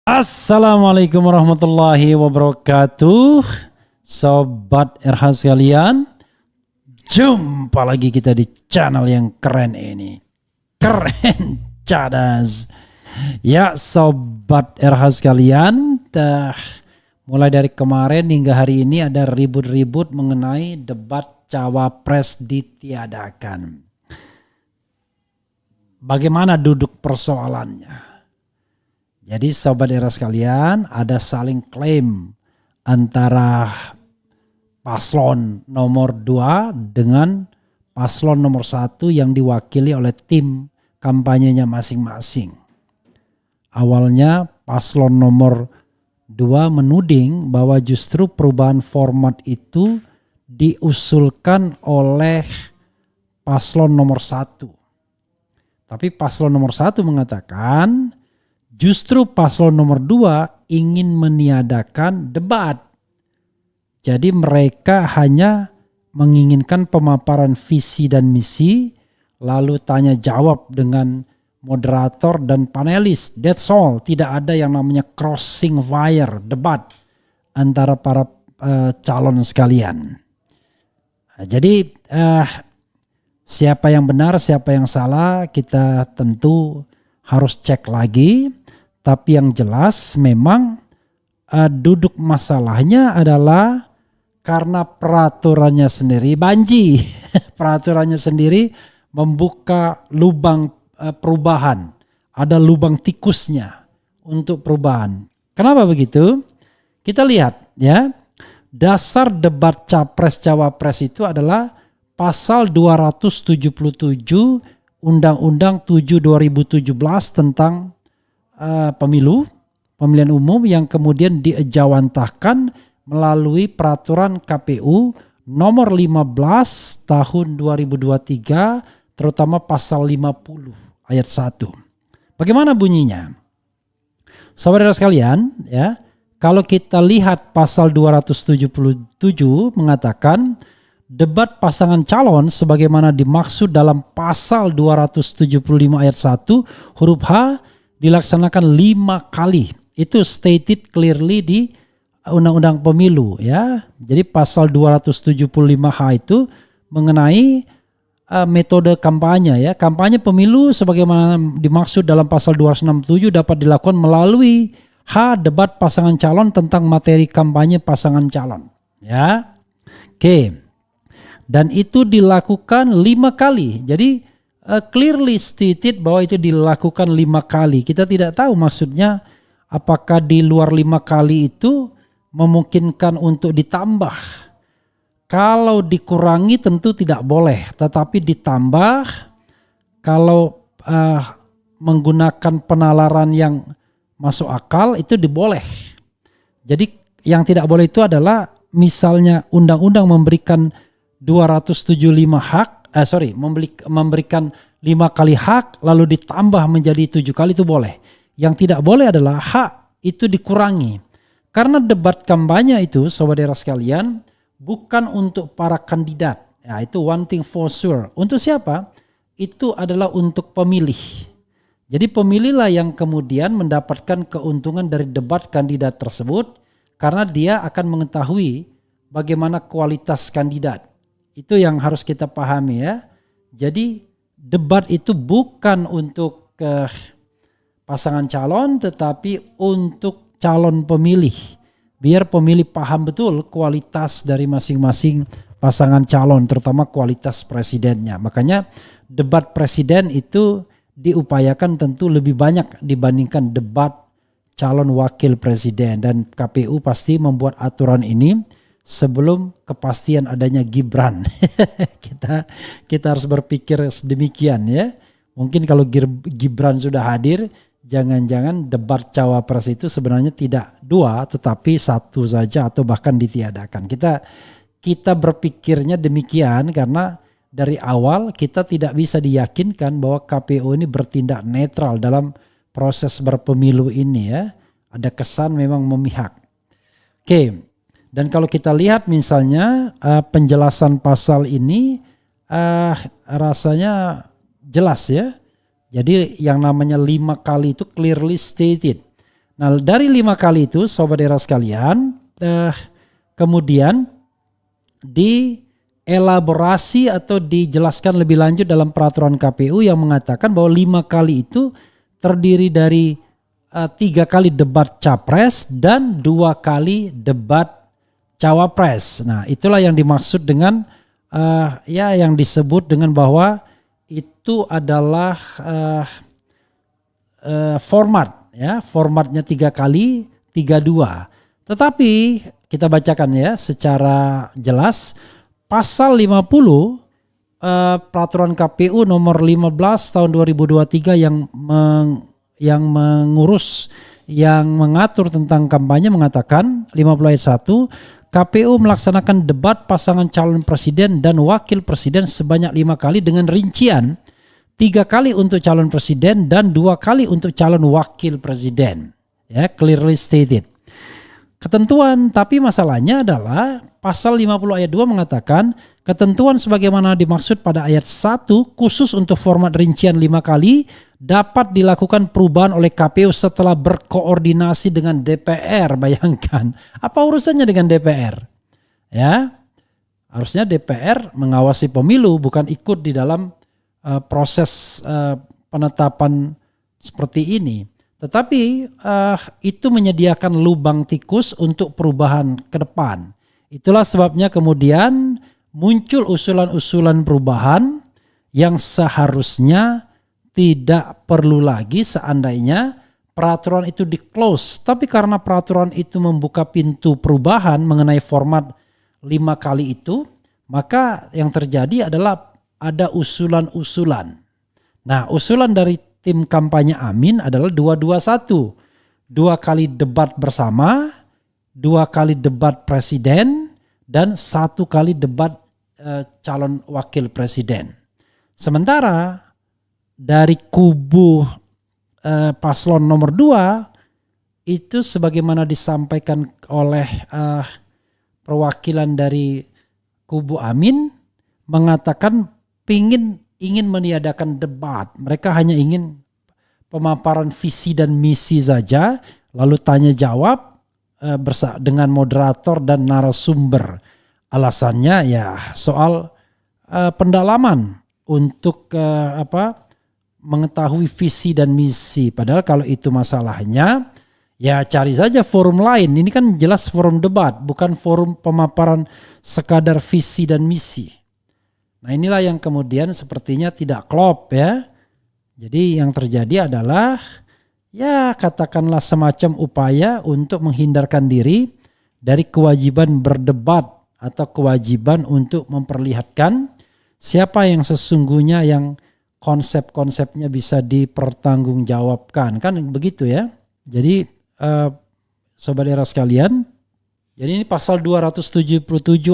Assalamualaikum warahmatullahi wabarakatuh. Sobat RH sekalian, jumpa lagi kita di channel yang keren ini. Keren cadas. Ya Sobat RH sekalian, mulai dari kemarin hingga hari ini ada ribut-ribut mengenai debat cawapres ditiadakan. Bagaimana duduk persoalannya? Jadi Sobat RH sekalian, ada saling klaim antara paslon nomor 2 dengan paslon nomor 1 yang diwakili oleh tim kampanyenya masing-masing. Awalnya paslon nomor 2 menuding bahwa justru perubahan format itu diusulkan oleh paslon nomor 1. Tapi paslon nomor 1 mengatakan justru paslon nomor 2 ingin meniadakan debat. Jadi mereka hanya menginginkan pemaparan visi dan misi, lalu tanya jawab dengan moderator dan panelis. That's all. Tidak ada yang namanya crossing wire, debat antara para calon sekalian. Jadi siapa yang benar, siapa yang salah, kita tentu harus cek lagi. Tapi yang jelas memang duduk masalahnya adalah karena peraturannya sendiri banji. Peraturannya sendiri membuka lubang perubahan. Ada lubang tikusnya untuk perubahan. Kenapa begitu? Kita lihat ya. Dasar debat capres-cawapres itu adalah pasal 277 Undang-Undang 7 2017 tentang pemilihan umum yang kemudian diejawantahkan melalui peraturan KPU nomor 15 tahun 2023 terutama pasal 50 ayat 1. Bagaimana bunyinya? Saudara sekalian, ya, kalau kita lihat pasal 277 mengatakan debat pasangan calon sebagaimana dimaksud dalam pasal 275 ayat 1 huruf H dilaksanakan 5 kali. Itu stated clearly di Undang-Undang Pemilu ya. Jadi pasal 275H itu mengenai metode kampanye ya. Kampanye pemilu sebagaimana dimaksud dalam pasal 267 dapat dilakukan melalui H debat pasangan calon tentang materi kampanye pasangan calon ya. Oke. Dan itu dilakukan 5 kali. Jadi clearly stated bahwa itu dilakukan 5 kali. Kita tidak tahu maksudnya apakah di luar 5 kali itu memungkinkan untuk ditambah. Kalau dikurangi tentu tidak boleh. Tetapi ditambah kalau menggunakan penalaran yang masuk akal itu diboleh. Jadi yang tidak boleh itu adalah misalnya undang-undang memberikan 275 hak. Memberikan 5 kali hak lalu ditambah menjadi 7 kali itu boleh. Yang tidak boleh adalah hak itu dikurangi. Karena debat kampanye itu saudara sekalian bukan untuk para kandidat. Ya, itu one thing for sure. Untuk siapa? Itu adalah untuk pemilih. Jadi pemilihlah yang kemudian mendapatkan keuntungan dari debat kandidat tersebut karena dia akan mengetahui bagaimana kualitas kandidat. Itu yang harus kita pahami ya. Jadi debat itu bukan untuk pasangan calon tetapi untuk calon pemilih. Biar pemilih paham betul kualitas dari masing-masing pasangan calon terutama kualitas presidennya. Makanya debat presiden itu diupayakan tentu lebih banyak dibandingkan debat calon wakil presiden. Dan KPU pasti membuat aturan ini sebelum kepastian adanya Gibran. kita harus berpikir demikian ya. Mungkin kalau Gibran sudah hadir, jangan-jangan debat cawapres itu sebenarnya tidak 2 tetapi 1 saja atau bahkan ditiadakan. Kita berpikirnya demikian karena dari awal kita tidak bisa diyakinkan bahwa KPU ini bertindak netral dalam proses berpemilu ini ya. Ada kesan memang memihak. Oke. Dan kalau kita lihat misalnya penjelasan pasal ini rasanya jelas ya. Jadi yang namanya 5 kali itu clearly stated. Nah, dari 5 kali itu sobat era sekalian, kemudian dielaborasi atau dijelaskan lebih lanjut dalam peraturan KPU yang mengatakan bahwa 5 kali itu terdiri dari 3 kali debat capres dan 2 kali debat cawapres. Nah, itulah yang dimaksud dengan yang disebut dengan bahwa itu adalah format. Ya, formatnya 3 kali 3-2. Tetapi kita bacakan ya secara jelas pasal 50 peraturan KPU nomor 15 tahun 2023 yang mengatur tentang kampanye mengatakan 50 ayat 1, KPU melaksanakan debat pasangan calon presiden dan wakil presiden sebanyak 5 kali dengan rincian 3 kali untuk calon presiden dan 2 kali untuk calon wakil presiden. Ya, clearly stated. Ketentuan, tapi masalahnya adalah pasal 50 ayat 2 mengatakan ketentuan sebagaimana dimaksud pada ayat 1 khusus untuk format rincian 5 kali dapat dilakukan perubahan oleh KPU setelah berkoordinasi dengan DPR. Bayangkan, apa urusannya dengan DPR? Ya, harusnya DPR mengawasi pemilu, bukan ikut di dalam proses penetapan seperti ini. Tetapi itu menyediakan lubang tikus untuk perubahan ke depan. Itulah sebabnya kemudian muncul usulan-usulan perubahan yang seharusnya tidak perlu lagi seandainya peraturan itu di-close. Tapi karena peraturan itu membuka pintu perubahan mengenai format 5 kali itu, maka yang terjadi adalah ada usulan-usulan. Nah, usulan dari tim kampanye Amin adalah 221. 2 kali debat bersama, 2 kali debat presiden, dan 1 kali debat calon wakil presiden. Sementara dari kubu paslon nomor 2 itu sebagaimana disampaikan oleh perwakilan dari kubu Amin mengatakan ingin meniadakan debat. Mereka hanya ingin pemaparan visi dan misi saja, lalu tanya jawab dengan moderator dan narasumber. Alasannya ya soal pendalaman untuk mengetahui visi dan misi. Padahal kalau itu masalahnya ya cari saja forum lain. Ini kan jelas forum debat, bukan forum pemaparan sekadar visi dan misi. Nah, inilah yang kemudian sepertinya tidak klop ya. Jadi yang terjadi adalah ya katakanlah semacam upaya untuk menghindarkan diri dari kewajiban berdebat atau kewajiban untuk memperlihatkan siapa yang sesungguhnya yang konsep-konsepnya bisa dipertanggungjawabkan. Kan begitu ya. Jadi sobat era sekalian, jadi ini pasal 277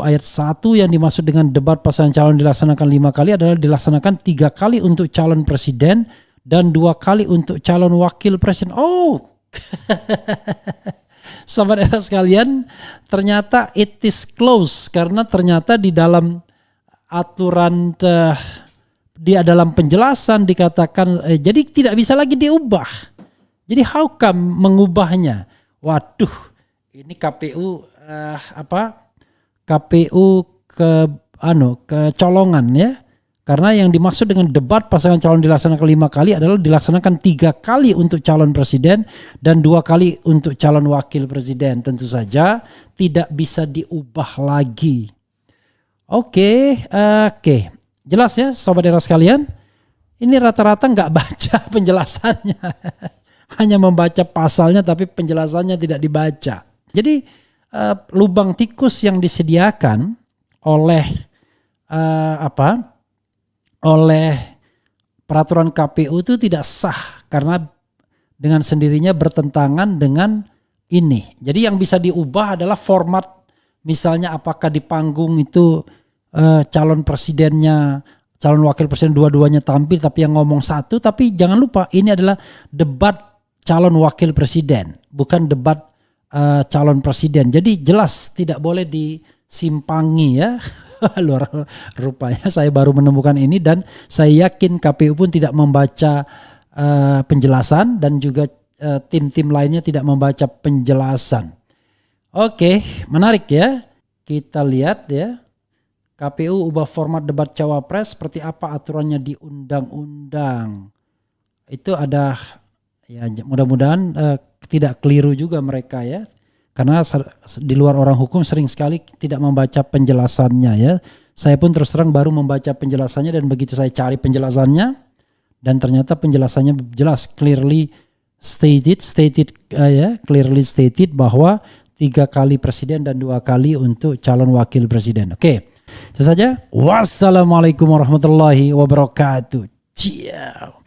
ayat 1 yang dimaksud dengan debat pasangan calon dilaksanakan 5 kali adalah dilaksanakan 3 kali untuk calon presiden dan 2 kali untuk calon wakil presiden. Oh, sobat era sekalian, ternyata it is close karena ternyata di dalam aturan dalam penjelasan dikatakan jadi tidak bisa lagi diubah. Jadi how come mengubahnya? Waduh, ini KPU kecolongan ya. Karena yang dimaksud dengan debat pasangan calon dilaksanakan 5 kali adalah dilaksanakan 3 kali untuk calon presiden dan 2 kali untuk calon wakil presiden. Tentu saja tidak bisa diubah lagi. Oke. Jelas ya sobat era sekalian. Ini rata-rata nggak baca penjelasannya. Hanya membaca pasalnya tapi penjelasannya tidak dibaca. Jadi lubang tikus yang disediakan oleh oleh peraturan KPU itu tidak sah karena dengan sendirinya bertentangan dengan ini. Jadi yang bisa diubah adalah format, misalnya apakah di panggung itu calon presidennya, calon wakil presiden dua-duanya tampil tapi yang ngomong satu. Tapi jangan lupa ini adalah debat calon wakil presiden, bukan debat calon presiden. Jadi jelas tidak boleh disimpangi ya. Rupanya saya baru menemukan ini dan saya yakin KPU pun tidak membaca penjelasan dan juga tim-tim lainnya tidak membaca penjelasan. Oke, menarik ya. Kita lihat ya. KPU ubah format debat cawapres seperti apa aturannya di undang-undang. Itu ada ya, mudah-mudahan tidak keliru juga mereka ya. Karena di luar orang hukum sering sekali tidak membaca penjelasannya ya. Saya pun terus terang baru membaca penjelasannya dan begitu saya cari penjelasannya dan ternyata penjelasannya jelas clearly stated bahwa 3 kali presiden dan 2 kali untuk calon wakil presiden. Oke, itu saja. Wassalamualaikum warahmatullahi wabarakatuh. Ciao.